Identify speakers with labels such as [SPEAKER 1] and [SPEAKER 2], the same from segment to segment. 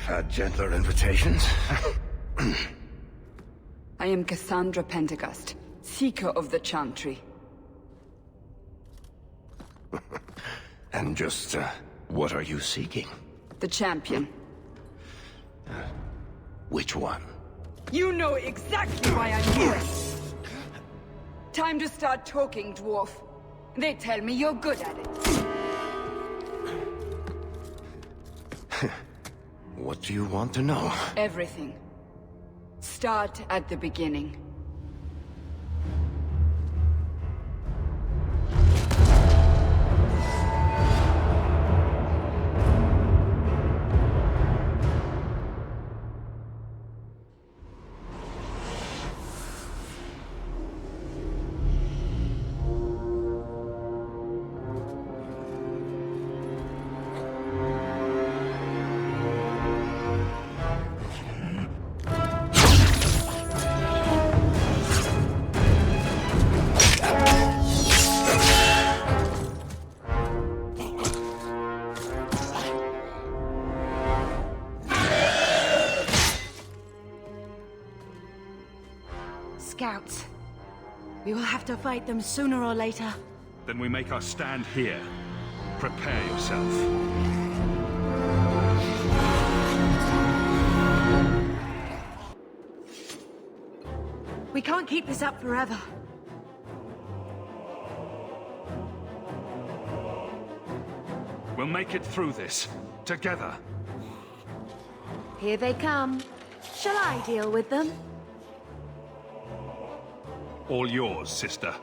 [SPEAKER 1] I've had gentler invitations.
[SPEAKER 2] I am Cassandra Pentecost, Seeker of the Chantry.
[SPEAKER 1] And just, what are you seeking?
[SPEAKER 2] The champion.
[SPEAKER 1] Which one?
[SPEAKER 2] You know exactly why I'm here! Time to start talking, dwarf. They tell me you're good at it.
[SPEAKER 1] What do you want to know?
[SPEAKER 2] Everything. Start at the beginning.
[SPEAKER 3] Scouts. We will have to fight them sooner or later.
[SPEAKER 4] Then we make our stand here. Prepare yourself.
[SPEAKER 3] We can't keep this up forever.
[SPEAKER 4] We'll make it through this. Together.
[SPEAKER 3] Here they come. Shall I deal with them?
[SPEAKER 4] All yours, sister.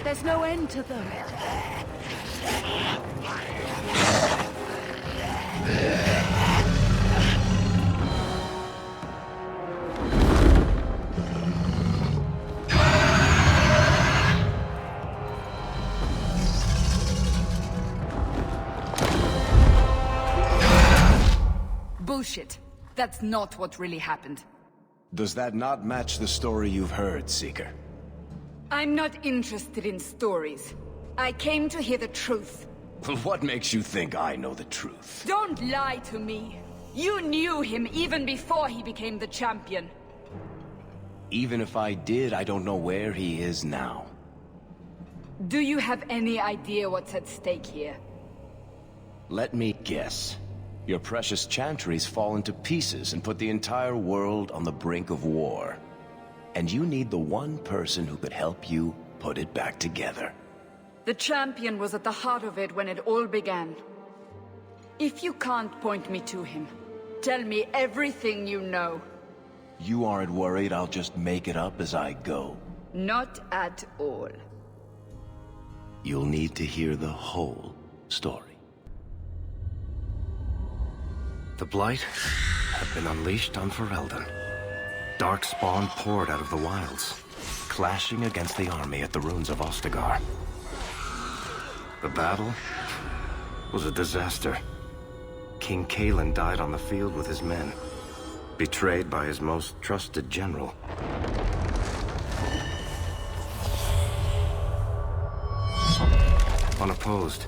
[SPEAKER 3] There's no end to them.
[SPEAKER 2] Bullshit. That's not what really happened.
[SPEAKER 5] Does that not match the story you've heard, Seeker?
[SPEAKER 2] I'm not interested in stories. I came to hear the truth.
[SPEAKER 5] Well, what makes you think I know the truth?
[SPEAKER 2] Don't lie to me. You knew him even before he became the champion.
[SPEAKER 5] Even if I did, I don't know where he is now.
[SPEAKER 2] Do you have any idea what's at stake here?
[SPEAKER 5] Let me guess. Your precious chantries fall into pieces and put the entire world on the brink of war. And you need the one person who could help you put it back together.
[SPEAKER 2] The champion was at the heart of it when it all began. If you can't point me to him, tell me everything you know.
[SPEAKER 5] You aren't worried I'll just make it up as I go?
[SPEAKER 2] Not at all.
[SPEAKER 5] You'll need to hear the whole story.
[SPEAKER 1] The Blight had been unleashed on Ferelden. Darkspawn poured out of the wilds, clashing against the army at the ruins of Ostagar. The battle was a disaster. King Cailan died on the field with his men, betrayed by his most trusted general. Unopposed,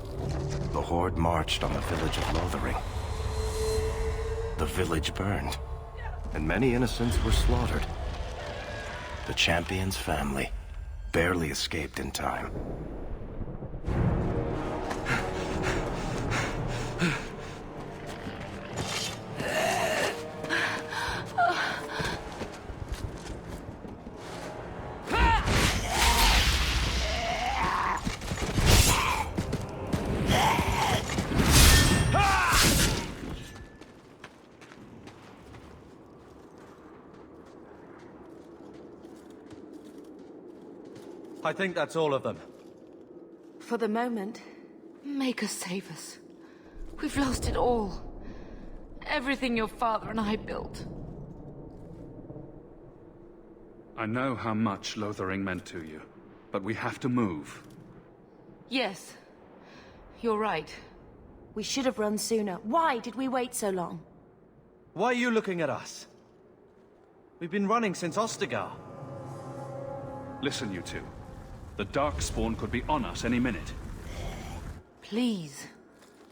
[SPEAKER 1] the Horde marched on the village of Lothering. The village burned, and many innocents were slaughtered. The champion's family barely escaped in time.
[SPEAKER 6] I think that's all of them.
[SPEAKER 3] For the moment, make us save us. We've lost it all. everything your father and I built.
[SPEAKER 4] I know how much Lothering meant to you, but we have to move.
[SPEAKER 3] Yes, you're right. We should have run sooner. Why did we wait so long?
[SPEAKER 6] Why are you looking at us? We've been running since Ostagar.
[SPEAKER 4] Listen, you two. The Darkspawn could be on us any minute.
[SPEAKER 3] Please,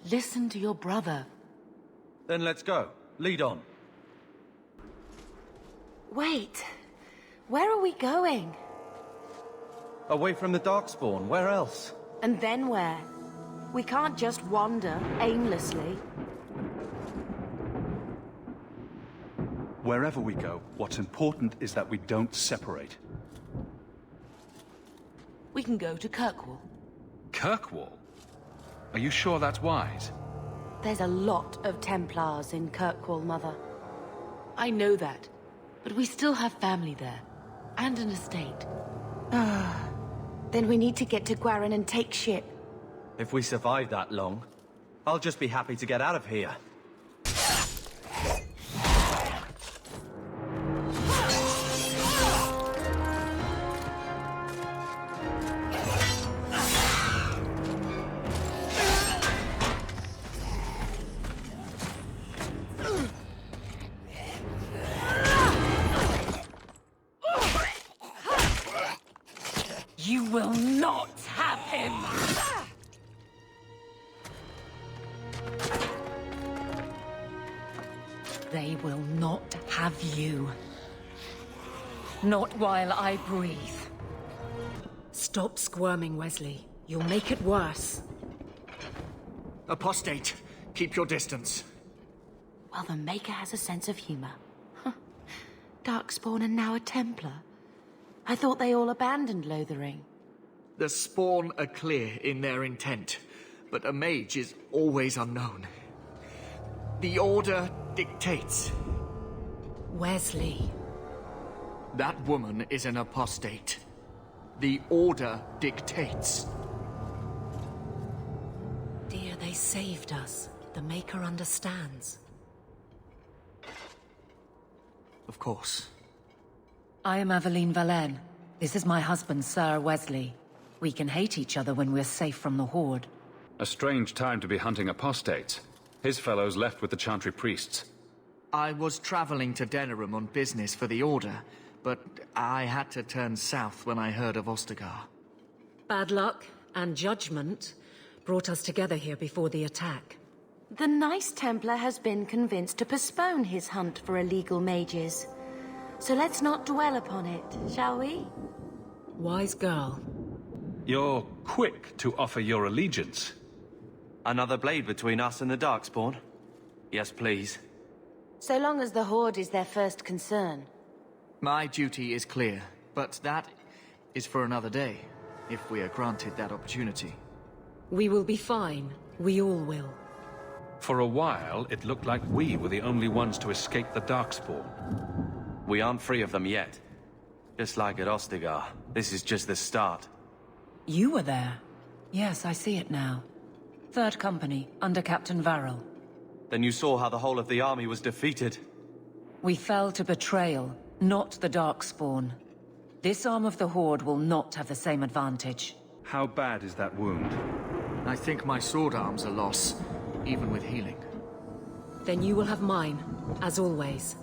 [SPEAKER 3] listen to your brother.
[SPEAKER 6] Then let's go. Lead on.
[SPEAKER 3] Wait, where are we going?
[SPEAKER 6] Away from the Darkspawn. Where else?
[SPEAKER 3] And then where? We can't just wander aimlessly.
[SPEAKER 4] Wherever we go, what's important is that we don't separate.
[SPEAKER 3] We can go to Kirkwall.
[SPEAKER 4] Kirkwall? Are you sure that's wise?
[SPEAKER 3] There's a lot of Templars in Kirkwall, Mother. I know that, but we still have family there, and an estate. Then we need to get to Gwaran and take ship.
[SPEAKER 6] If we survive that long, I'll just be happy to get out of here.
[SPEAKER 3] You will not have him! They will not have you. Not while I breathe.
[SPEAKER 7] Stop squirming, Wesley. You'll make it worse.
[SPEAKER 8] Apostate, keep your distance.
[SPEAKER 3] Well, the Maker has a sense of humor. Darkspawn and now a Templar. I thought they all abandoned Lothering.
[SPEAKER 8] The Spawn are clear in their intent, but a mage is always unknown. The Order dictates.
[SPEAKER 7] Wesley.
[SPEAKER 8] That woman is an apostate. The Order dictates.
[SPEAKER 7] Dear, they saved us. The Maker understands.
[SPEAKER 8] Of course.
[SPEAKER 7] I am Aveline Valenne. This is my husband, Sir Wesley. We can hate each other when we're safe from the Horde.
[SPEAKER 4] A strange time to be hunting apostates. His fellows left with the Chantry priests.
[SPEAKER 8] I was traveling to Denerim on business for the Order, but I had to turn south when I heard of Ostagar.
[SPEAKER 7] Bad luck and judgment brought us together here before the attack.
[SPEAKER 3] The nice Templar has been convinced to postpone his hunt for illegal mages. So let's not dwell upon it, shall we?
[SPEAKER 7] Wise girl.
[SPEAKER 4] You're quick to offer your allegiance.
[SPEAKER 6] Another blade between us and the Darkspawn? Yes, please.
[SPEAKER 3] So long as the Horde is their first concern.
[SPEAKER 8] My duty is clear, but that is for another day, if we are granted that opportunity.
[SPEAKER 7] We will be fine. We all will.
[SPEAKER 4] For a while, it looked like we were the only ones to escape the Darkspawn.
[SPEAKER 6] We aren't free of them yet. Just like at Ostagar, this is just the start.
[SPEAKER 7] You were there. Yes, I see it now. Third Company, under Captain Varrel.
[SPEAKER 6] Then you saw how the whole of the army was defeated.
[SPEAKER 7] We fell to betrayal, not the Darkspawn. This arm of the Horde will not have the same advantage.
[SPEAKER 4] How bad is that wound?
[SPEAKER 8] I think my sword arm's a loss, even with healing.
[SPEAKER 7] Then you will have mine, as always.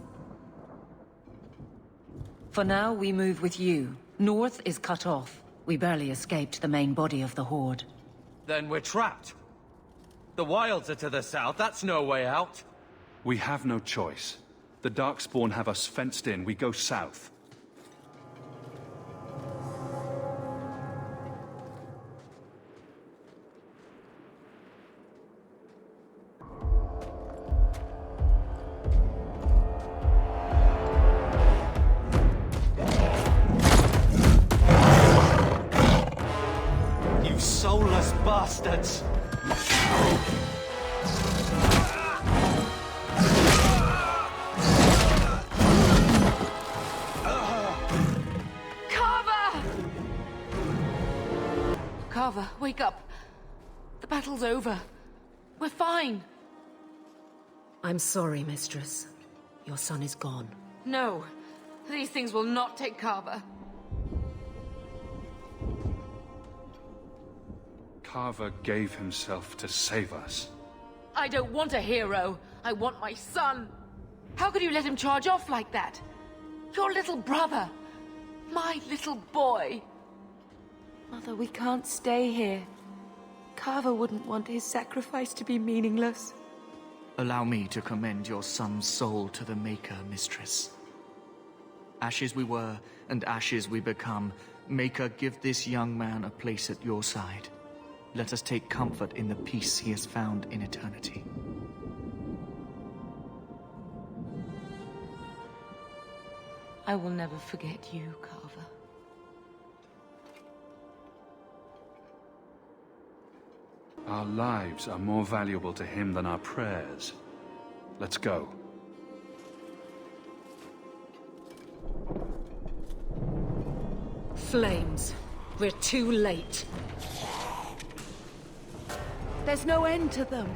[SPEAKER 7] For now, we move with you. North is cut off. We barely escaped the main body of the Horde.
[SPEAKER 6] Then we're trapped. The wilds are to the south, that's no way out.
[SPEAKER 4] We have no choice. The Darkspawn have us fenced in. We go south.
[SPEAKER 6] You soulless bastards!
[SPEAKER 3] Carver, wake up. The battle's over. We're fine. I'm sorry, Mistress. Your son is gone.
[SPEAKER 9] No. These things will not take Carver.
[SPEAKER 4] Carver gave himself to save us.
[SPEAKER 9] I don't want a hero. I want my son. How could you let him charge off like that? Your little brother. My little boy.
[SPEAKER 3] Mother, we can't stay here. Carver wouldn't want his sacrifice to be meaningless.
[SPEAKER 8] Allow me to commend your son's soul to the Maker, Mistress. Ashes we were, and ashes we become. Maker, give this young man a place at your side. Let us take comfort in the peace he has found in eternity.
[SPEAKER 3] I will never forget you, Carver.
[SPEAKER 4] Our lives are more valuable to him than our prayers. Let's go.
[SPEAKER 7] Flames. We're too late.
[SPEAKER 3] There's no end to them.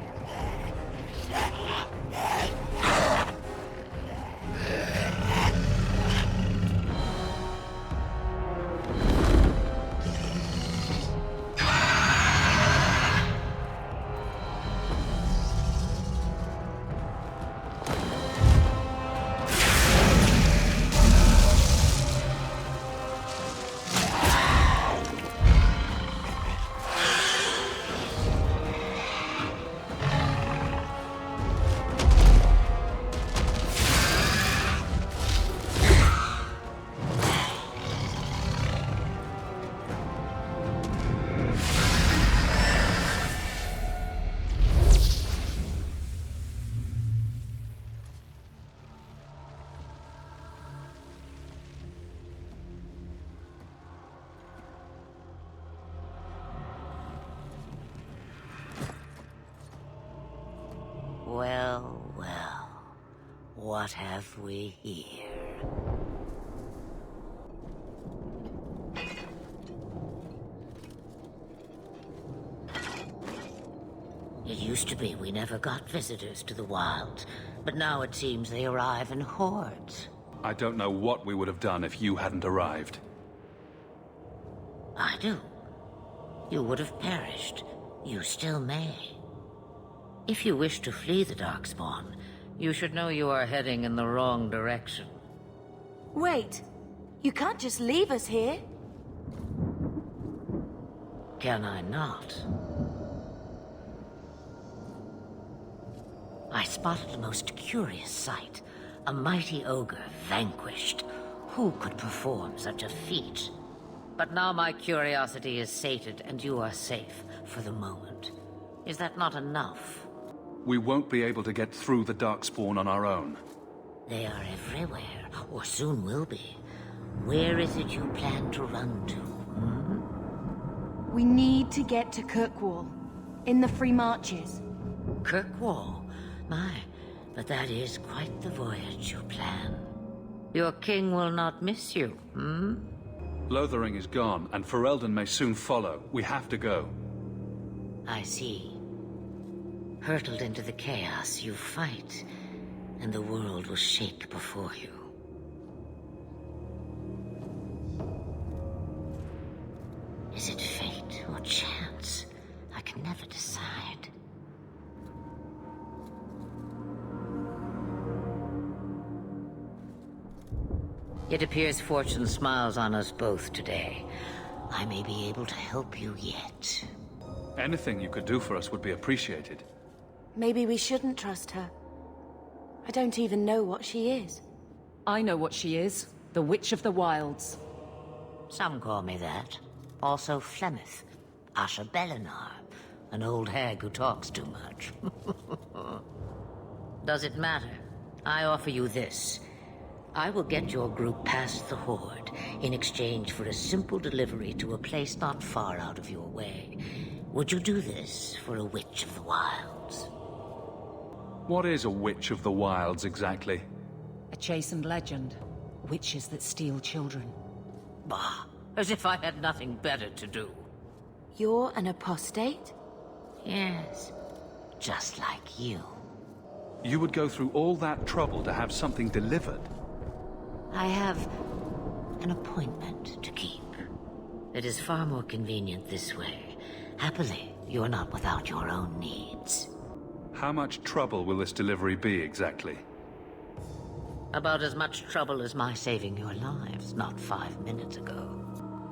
[SPEAKER 10] Well, well. What have we here? It used to be we never got visitors to the wilds, but now it seems they arrive in hordes.
[SPEAKER 4] I don't know what we would have done if you hadn't arrived.
[SPEAKER 10] I do. You would have perished. You still may. If you wish to flee the Darkspawn, you should know you are heading in the wrong direction.
[SPEAKER 3] Wait. You can't just leave us here.
[SPEAKER 10] Can I not? I spotted a most curious sight. A mighty ogre vanquished. Who could perform such a feat? But now my curiosity is sated and you are safe for the moment. Is that not enough?
[SPEAKER 4] We won't be able to get through the Darkspawn on our own.
[SPEAKER 10] They are everywhere, or soon will be. Where is it you plan to run to, hmm?
[SPEAKER 3] We need to get to Kirkwall, in the Free Marches.
[SPEAKER 10] Kirkwall? My, but that is quite the voyage you plan. Your king will not miss you, hmm?
[SPEAKER 4] Lothering is gone, and Ferelden may soon follow. We have to go.
[SPEAKER 10] I see. Hurtled into the chaos, you fight, and the world will shake before you. Is it fate or chance? I can never decide. It appears fortune smiles on us both today. I may be able to help you yet.
[SPEAKER 4] Anything you could do for us would be appreciated.
[SPEAKER 3] Maybe we shouldn't trust her. I don't even know what she is.
[SPEAKER 7] I know what she is. The Witch of the Wilds.
[SPEAKER 10] Some call me that. Also Flemeth, Asha Belinar, an old hag who talks too much. Does it matter? I offer you this. I will get your group past the Horde in exchange for a simple delivery to a place not far out of your way. Would you do this for a Witch of the Wilds?
[SPEAKER 4] What is a Witch of the Wilds, exactly?
[SPEAKER 7] A chastened legend. Witches that steal children.
[SPEAKER 10] Bah, as if I had nothing better to do.
[SPEAKER 3] You're an apostate?
[SPEAKER 10] Yes, just like you.
[SPEAKER 4] You would go through all that trouble to have something delivered?
[SPEAKER 10] I have an appointment to keep. It is far more convenient this way. Happily, you're not without your own needs.
[SPEAKER 4] How much trouble will this delivery be, exactly?
[SPEAKER 10] About as much trouble as my saving your lives not 5 minutes ago.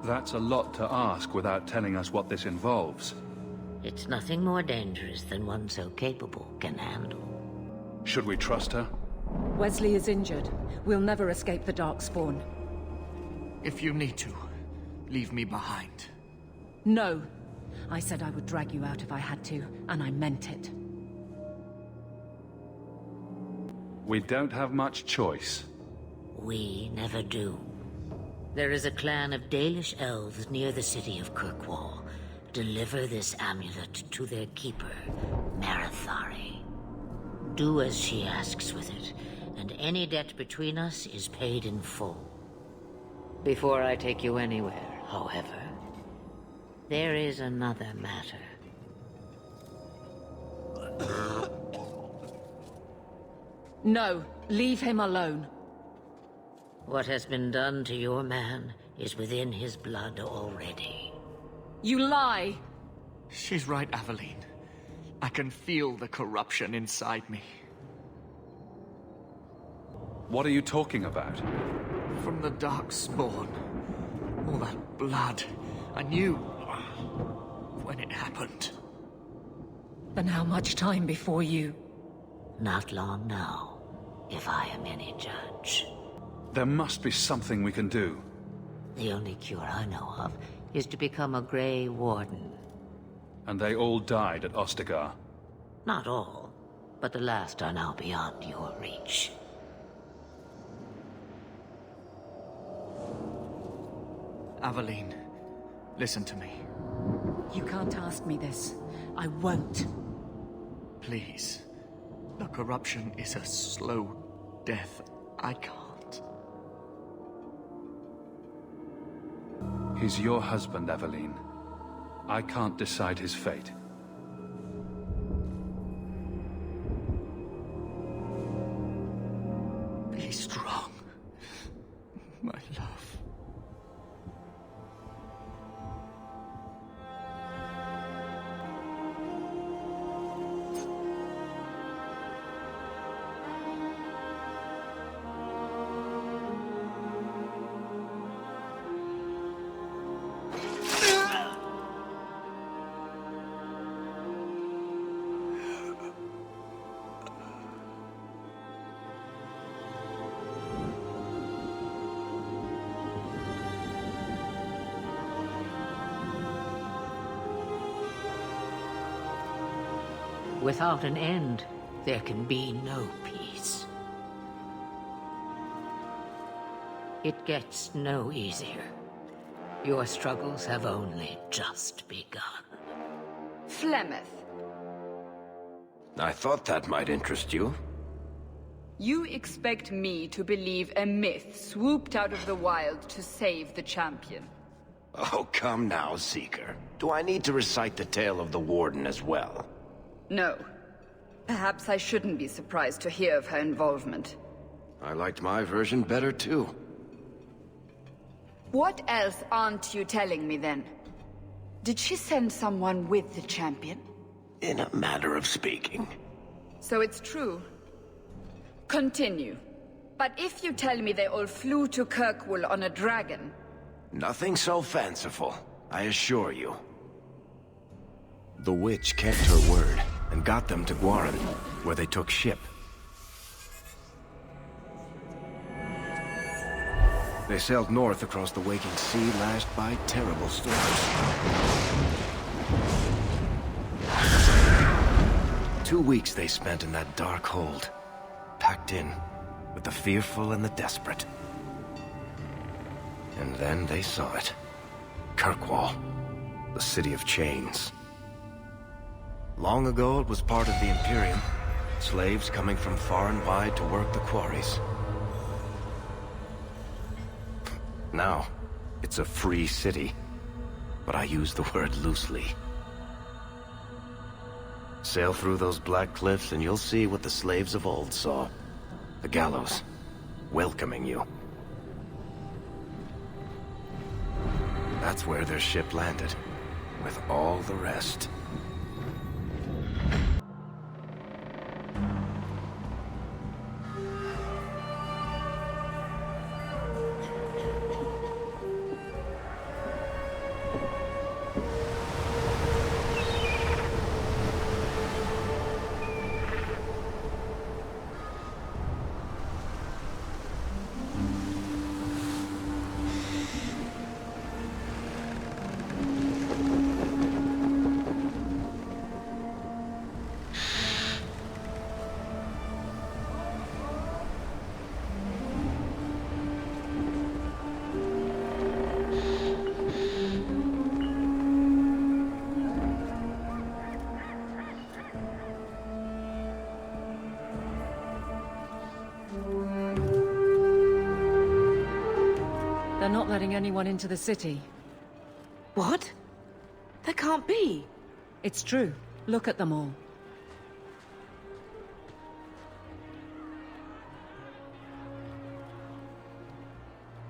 [SPEAKER 4] That's a lot to ask without telling us what this involves.
[SPEAKER 10] It's nothing more dangerous than one so capable can handle.
[SPEAKER 4] Should we trust her?
[SPEAKER 7] Wesley is injured. We'll never escape the Darkspawn.
[SPEAKER 8] If you need to, leave me behind.
[SPEAKER 7] No. I said I would drag you out if I had to, and I meant it.
[SPEAKER 4] We don't have much choice.
[SPEAKER 10] We never do. There is a clan of Dalish elves near the city of Kirkwall. Deliver this amulet to their keeper, Marithari. Do as she asks with it, and any debt between us is paid in full. Before I take you anywhere, however, there is another matter.
[SPEAKER 7] No, leave him alone.
[SPEAKER 10] What has been done to your man is within his blood already.
[SPEAKER 7] You lie!
[SPEAKER 8] She's right, Aveline. I can feel the corruption inside me.
[SPEAKER 4] What are you talking about?
[SPEAKER 8] From the Darkspawn. All that blood. I knew when it happened.
[SPEAKER 7] Then how much time before you...
[SPEAKER 10] Not long now, if I am any judge.
[SPEAKER 4] There must be something we can do.
[SPEAKER 10] The only cure I know of is to become a Grey Warden.
[SPEAKER 4] And they all died at Ostagar.
[SPEAKER 10] Not all, but the last are now beyond your reach.
[SPEAKER 8] Aveline, listen to me.
[SPEAKER 7] You can't ask me this. I won't.
[SPEAKER 8] Please. The corruption is a slow death. I can't.
[SPEAKER 4] He's your husband, Aveline. I can't decide his fate.
[SPEAKER 8] Be strong, my love.
[SPEAKER 10] Without an end, there can be no peace. It gets no easier. Your struggles have only just begun.
[SPEAKER 2] Flemeth,
[SPEAKER 5] I thought that might interest you.
[SPEAKER 2] you expect me to believe a myth swooped out of the wild to save the champion?
[SPEAKER 5] Oh, come now, Seeker. Do I need to recite the tale of the Warden as well?
[SPEAKER 2] No. Perhaps I shouldn't be surprised to hear of her involvement.
[SPEAKER 5] I liked my version better, too.
[SPEAKER 2] What else aren't you telling me, then? Did she send someone with the champion?
[SPEAKER 5] In a manner of speaking.
[SPEAKER 2] So it's true. Continue. But if you tell me they all flew to Kirkwall on a dragon...
[SPEAKER 5] Nothing so fanciful, I assure you. The witch kept her word, and got them to Guaran, where they took ship. They sailed north across the waking sea, lashed by terrible storms. 2 weeks they spent in that dark hold, packed in with the fearful and the desperate. And then they saw it. Kirkwall, the city of chains. Long ago it was part of the Imperium, slaves coming from far and wide to work the quarries. Now, it's a free city, but I use the word loosely.
[SPEAKER 1] Sail through those black cliffs and you'll see what the slaves of old saw. The gallows, welcoming you. That's where their ship landed, with all the rest.
[SPEAKER 7] They're not letting anyone into the city.
[SPEAKER 3] What? That can't be.
[SPEAKER 7] It's true. Look at them all.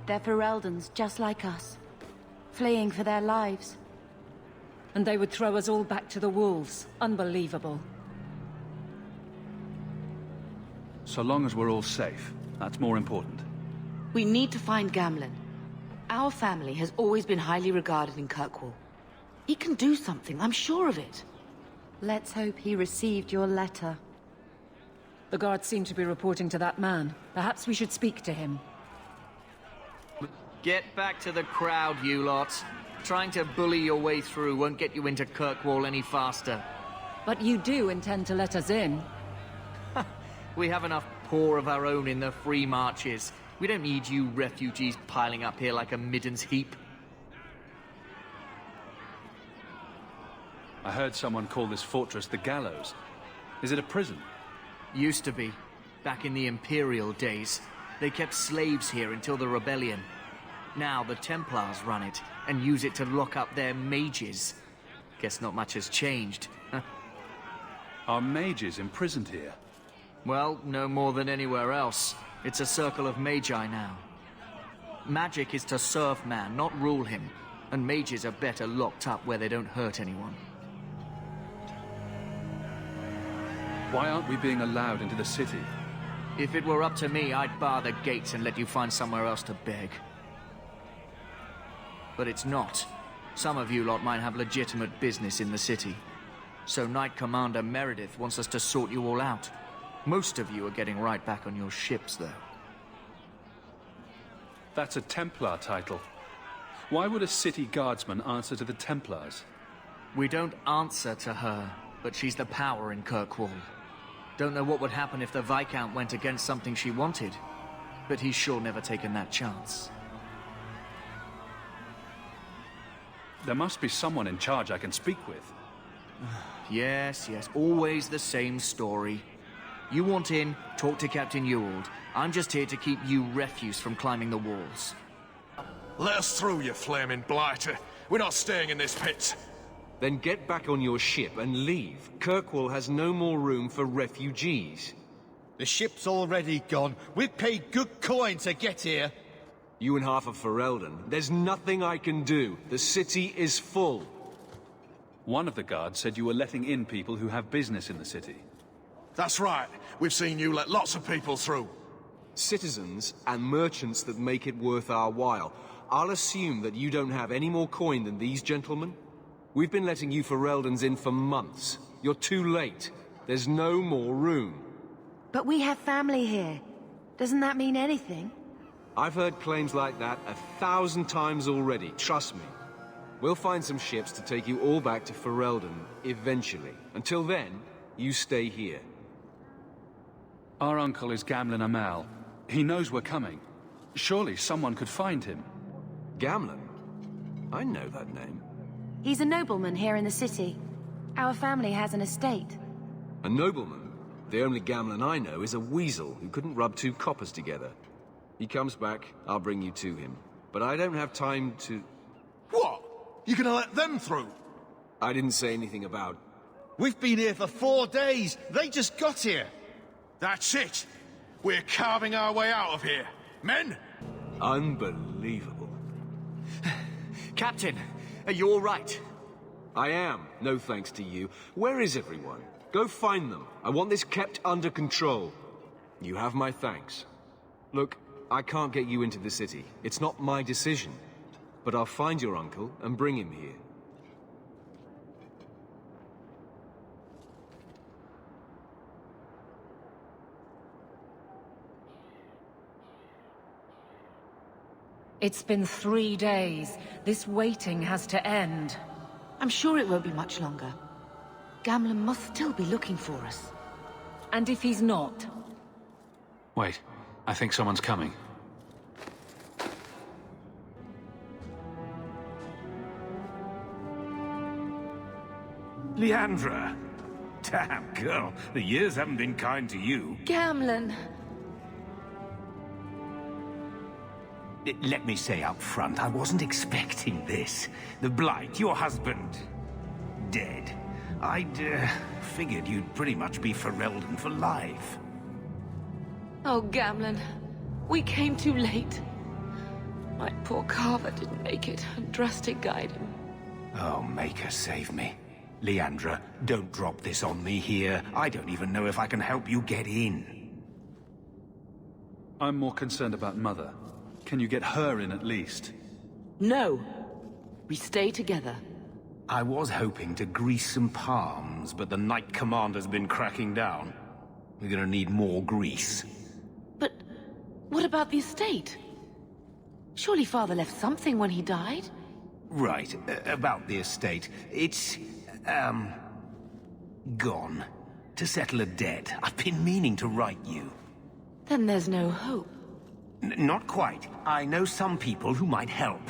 [SPEAKER 3] They're Fereldans, just like us. Fleeing for their lives.
[SPEAKER 7] And they would throw us all back to the wolves. Unbelievable.
[SPEAKER 4] So long as we're all safe, that's more important.
[SPEAKER 3] We need to find Gamlen. Our family has always been highly regarded in Kirkwall. He can do something, I'm sure of it. Let's hope he received your letter.
[SPEAKER 7] The guards seem to be reporting to that man. Perhaps we should speak to him.
[SPEAKER 8] Get back to the crowd, you lot. Trying to bully your way through won't get you into Kirkwall any faster.
[SPEAKER 7] But you do intend to let us in.
[SPEAKER 8] We have enough poor of our own in the free marches. We don't need you refugees piling up here like a middens heap.
[SPEAKER 4] I heard someone call this fortress the Gallows. Is it a prison?
[SPEAKER 8] Used to be. Back in the Imperial days. They kept slaves here until the rebellion. Now the Templars run it, and use it to lock up their mages. Guess not much has changed.
[SPEAKER 4] Are mages imprisoned here?
[SPEAKER 8] Well, no more than anywhere else. It's a circle of magi now. Magic is to serve man, not rule him. And mages are better locked up where they don't hurt anyone.
[SPEAKER 4] Why aren't we being allowed into the city?
[SPEAKER 8] If it were up to me, I'd bar the gates and let you find somewhere else to beg. But it's not. Some of you lot might have legitimate business in the city. So Knight Commander Meredith wants us to sort you all out. Most of you are getting right back on your ships, though.
[SPEAKER 4] That's a Templar title. Why would a city guardsman answer to the Templars?
[SPEAKER 8] We don't answer to her, but she's the power in Kirkwall. Don't know what would happen if the Viscount went against something she wanted, but he's sure never taken that chance.
[SPEAKER 4] There must be someone in charge I can speak with.
[SPEAKER 8] Yes, always the same story. You want in, talk to Captain Ewald. I'm just here to keep you refuse from climbing the walls.
[SPEAKER 11] Let us through, you flaming blighter. We're not staying in this pit.
[SPEAKER 12] Then get back on your ship and leave. Kirkwall has no more room for refugees.
[SPEAKER 13] The ship's already gone. We've paid good coin to get here.
[SPEAKER 12] You and half of Ferelden. There's nothing I can do. The city is full.
[SPEAKER 4] One of the guards said you were letting in people who have business in the city.
[SPEAKER 11] That's right. We've seen you let lots of people through.
[SPEAKER 12] Citizens and merchants that make it worth our while. I'll assume that you don't have any more coin than these gentlemen. We've been letting you Fereldans in for months. You're too late. There's no more room.
[SPEAKER 3] But we have family here. Doesn't that mean anything?
[SPEAKER 12] I've heard claims like that 1,000 times already, trust me. We'll find some ships to take you all back to Ferelden, eventually. Until then, you stay here.
[SPEAKER 4] Our uncle is Gamlen Amal. He knows we're coming. Surely someone could find him.
[SPEAKER 12] Gamlen? I know that name.
[SPEAKER 3] He's a nobleman here in the city. Our family has an estate.
[SPEAKER 12] A nobleman? The only Gamlen I know is a weasel who couldn't rub two coppers together. He comes back, I'll bring you to him. But I don't have time to...
[SPEAKER 11] What? You gonna let them through?
[SPEAKER 12] I didn't say anything about
[SPEAKER 13] We've been here for 4 days. They just got here.
[SPEAKER 11] That's it. We're carving our way out of here. Men?
[SPEAKER 12] Unbelievable.
[SPEAKER 8] Captain, are you all right?
[SPEAKER 12] I am, no thanks to you. Where is everyone? Go find them. I want this kept under control. You have my thanks. Look, I can't get you into the city. It's not my decision. But I'll find your uncle and bring him here.
[SPEAKER 7] It's been 3 days. This waiting has to end.
[SPEAKER 3] I'm sure it won't be much longer. Gamlen must still be looking for us.
[SPEAKER 7] And if he's not?
[SPEAKER 4] Wait, I think someone's coming.
[SPEAKER 14] Leandra! Damn, girl, the years haven't been kind to you.
[SPEAKER 3] Gamlen!
[SPEAKER 14] Let me say up front, I wasn't expecting this. The Blight, your husband, dead. I'd figured you'd pretty much be Ferelden for life.
[SPEAKER 9] Oh, Gamlen. We came too late. My poor Carver didn't make it, and Drastic guided him.
[SPEAKER 14] Oh, Maker, save me. Leandra, don't drop this on me here. I don't even know if I can help you get in.
[SPEAKER 4] I'm more concerned about Mother. Can you get her in at least?
[SPEAKER 9] No. We stay together.
[SPEAKER 14] I was hoping to grease some palms, but the Knight Commander's been cracking down. We're gonna need more grease.
[SPEAKER 3] But what about the estate? Surely Father left something when he died?
[SPEAKER 14] Right, about the estate. It's, gone. To settle a debt. I've been meaning to write you.
[SPEAKER 3] Then there's no hope.
[SPEAKER 14] Not quite. I know some people who might help.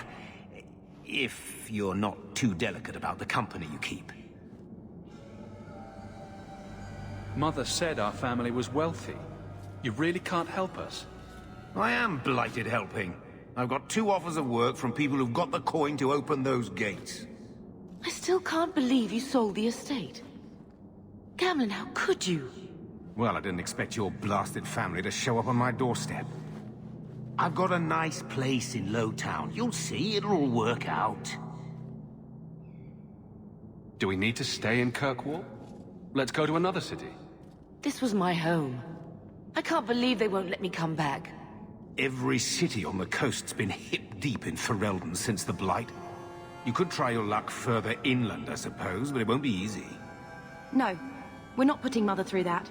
[SPEAKER 14] If you're not too delicate about the company you keep.
[SPEAKER 4] Mother said our family was wealthy. You really can't help us?
[SPEAKER 14] I am blighted helping. I've got 2 offers of work from people who've got the coin to open those gates.
[SPEAKER 3] I still can't believe you sold the estate. Gamlen, how could you?
[SPEAKER 14] Well, I didn't expect your blasted family to show up on my doorstep. I've got a nice place in Lowtown. You'll see, it'll all work out.
[SPEAKER 4] Do we need to stay in Kirkwall? Let's go to another city.
[SPEAKER 3] This was my home. I can't believe they won't let me come back.
[SPEAKER 14] Every city on the coast's been hip-deep in Ferelden since the Blight. You could try your luck further inland, I suppose, but it won't be easy.
[SPEAKER 3] No, we're not putting Mother through that.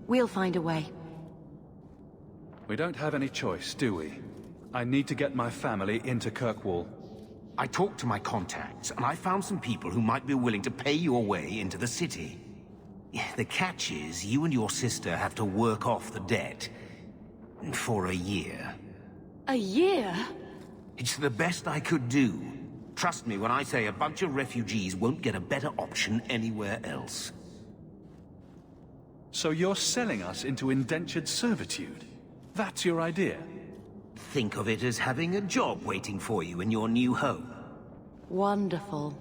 [SPEAKER 3] We'll find a way.
[SPEAKER 4] We don't have any choice, do we? I need to get my family into Kirkwall.
[SPEAKER 14] I talked to my contacts, and I found some people who might be willing to pay your way into the city. The catch is, you and your sister have to work off the debt. For a year.
[SPEAKER 3] A year?
[SPEAKER 14] It's the best I could do. Trust me when I say a bunch of refugees won't get a better option anywhere else.
[SPEAKER 4] So you're selling us into indentured servitude? That's your idea?
[SPEAKER 14] Think of it as having a job waiting for you in your new home.
[SPEAKER 3] Wonderful.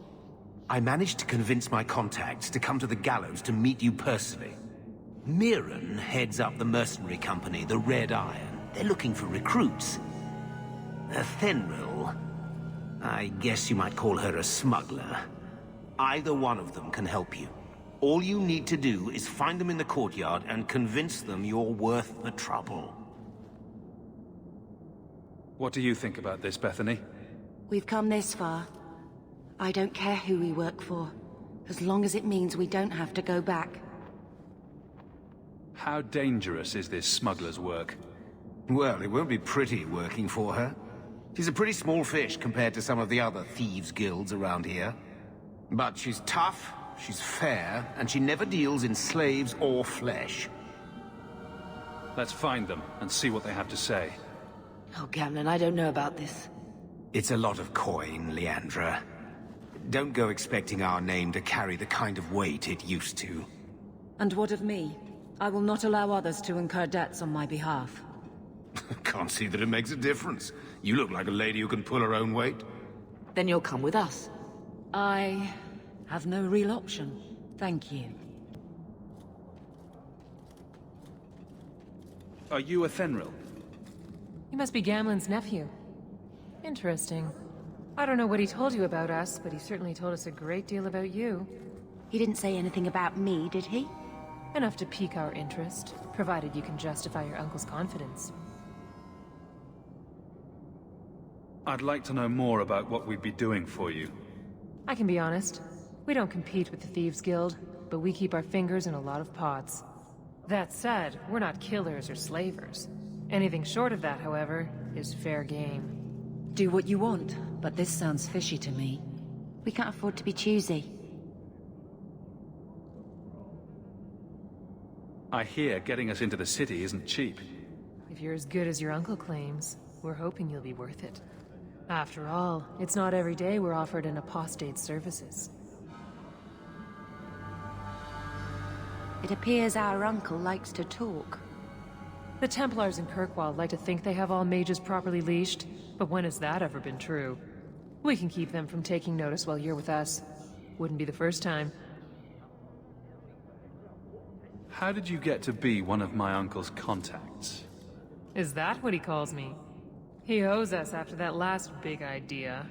[SPEAKER 14] I managed to convince my contacts to come to the gallows to meet you personally. Mirren heads up the mercenary company, the Red Iron. They're looking for recruits. Fenrir, I guess you might call her a smuggler. Either one of them can help you. All you need to do is find them in the courtyard and convince them you're worth the trouble.
[SPEAKER 4] What do you think about this, Bethany?
[SPEAKER 3] We've come this far. I don't care who we work for, as long as it means we don't have to go back.
[SPEAKER 4] How dangerous is this smuggler's work?
[SPEAKER 14] Well, it won't be pretty working for her. She's a pretty small fish compared to some of the other thieves' guilds around here. But she's tough, she's fair, and she never deals in slaves or flesh.
[SPEAKER 4] Let's find them and see what they have to say.
[SPEAKER 3] Oh, Gamlen, I don't know about this.
[SPEAKER 14] It's a lot of coin, Leandra. Don't go expecting our name to carry the kind of weight it used to.
[SPEAKER 7] And what of me? I will not allow others to incur debts on my behalf.
[SPEAKER 14] Can't see that it makes a difference. You look like a lady who can pull her own weight.
[SPEAKER 3] Then you'll come with us.
[SPEAKER 7] I have no real option. Thank you.
[SPEAKER 4] Are you a Fenril?
[SPEAKER 15] He must be Gamlen's nephew. Interesting. I don't know what he told you about us, but he certainly told us a great deal about you.
[SPEAKER 3] He didn't say anything about me, did he?
[SPEAKER 15] Enough to pique our interest, provided you can justify your uncle's confidence.
[SPEAKER 4] I'd like to know more about what we'd be doing for you.
[SPEAKER 15] I can be honest. We don't compete with the Thieves Guild, but we keep our fingers in a lot of pots. That said, we're not killers or slavers. Anything short of that, however, is fair game.
[SPEAKER 7] Do what you want, but this sounds fishy to me.
[SPEAKER 3] We can't afford to be choosy.
[SPEAKER 4] I hear getting us into the city isn't cheap.
[SPEAKER 15] If you're as good as your uncle claims, we're hoping you'll be worth it. After all, it's not every day we're offered an apostate's services.
[SPEAKER 3] It appears our uncle likes to talk.
[SPEAKER 15] The Templars in Kirkwall like to think they have all mages properly leashed, but when has that ever been true? We can keep them from taking notice while you're with us. Wouldn't be the first time.
[SPEAKER 4] How did you get to be one of my uncle's contacts?
[SPEAKER 15] Is that what he calls me? He owes us after that last big idea.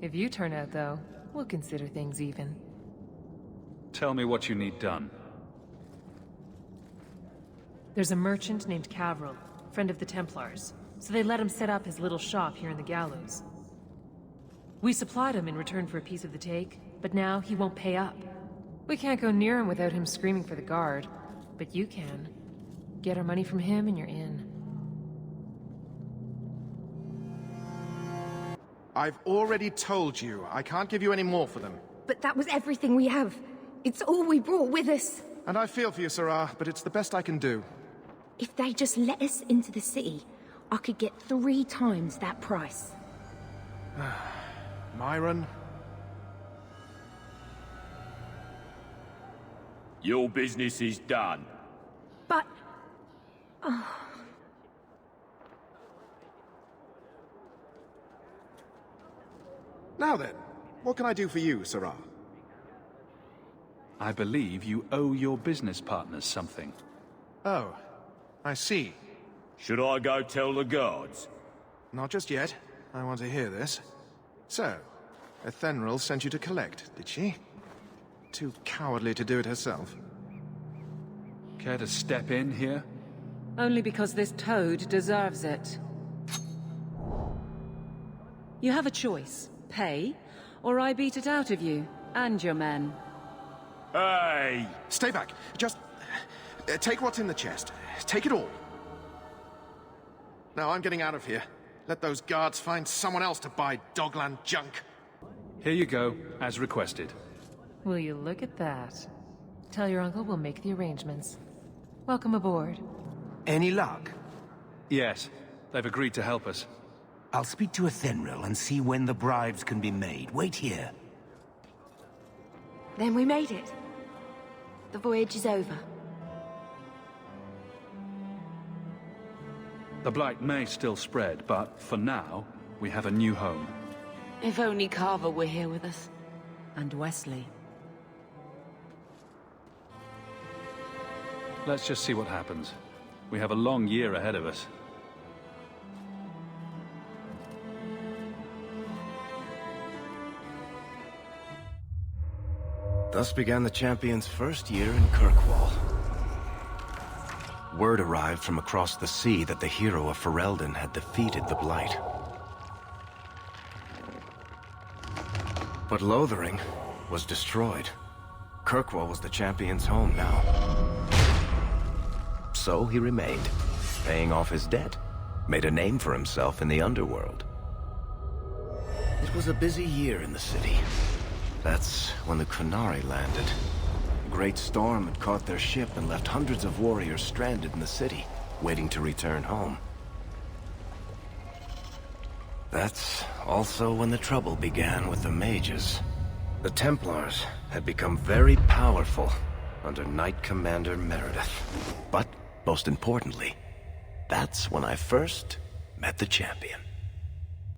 [SPEAKER 15] If you turn out, though, we'll consider things even.
[SPEAKER 4] Tell me what you need done.
[SPEAKER 15] There's a merchant named Carver, friend of the Templars, so they let him set up his little shop here in the Gallows. We supplied him in return for a piece of the take, but now he won't pay up. We can't go near him without him screaming for the guard, but you can. Get our money from him and you're in.
[SPEAKER 16] I've already told you, I can't give you any more for them.
[SPEAKER 17] But that was everything we have. It's all we brought with us.
[SPEAKER 16] And I feel for you, Sarah, but it's the best I can do.
[SPEAKER 17] If they just let us into the city, I could get 3 times that price.
[SPEAKER 16] Myron?
[SPEAKER 18] Your business is done.
[SPEAKER 17] But...
[SPEAKER 16] Now then, what can I do for you, Sarah?
[SPEAKER 4] I believe you owe your business partners something.
[SPEAKER 16] Oh, I see.
[SPEAKER 18] Should I go tell the guards?
[SPEAKER 16] Not just yet. I want to hear this. So, Ethenril sent you to collect, did she? Too cowardly to do it herself.
[SPEAKER 4] Care to step in here?
[SPEAKER 7] Only because this toad deserves it. You have a choice. Pay, or I beat it out of you, and your men.
[SPEAKER 18] Hey!
[SPEAKER 16] Stay back. Just... take what's in the chest. Take it all. Now I'm getting out of here. Let those guards find someone else to buy Dogland junk.
[SPEAKER 4] Here you go, as requested.
[SPEAKER 15] Will you look at that? Tell your uncle we'll make the arrangements. Welcome aboard.
[SPEAKER 14] Any luck?
[SPEAKER 4] Yes, they've agreed to help us.
[SPEAKER 14] I'll speak to Ethenril and see when the bribes can be made. Wait here.
[SPEAKER 17] Then we made it. The voyage is over.
[SPEAKER 4] The Blight may still spread, but for now, we have a new home.
[SPEAKER 3] If only Carver were here with us.
[SPEAKER 7] And Wesley.
[SPEAKER 4] Let's just see what happens. We have a long year ahead of us.
[SPEAKER 1] Thus began the champion's first year in Kirkwall. Word arrived from across the sea that the hero of Ferelden had defeated the Blight. But Lothering was destroyed. Kirkwall was the champion's home now. So he remained, paying off his debt, made a name for himself in the underworld. It was a busy year in the city. That's when the Qunari landed. A great storm had caught their ship and left hundreds of warriors stranded in the city, waiting to return home. That's also when the trouble began with the mages. The Templars had become very powerful under Knight Commander Meredith. But, most importantly, that's when I first met the champion.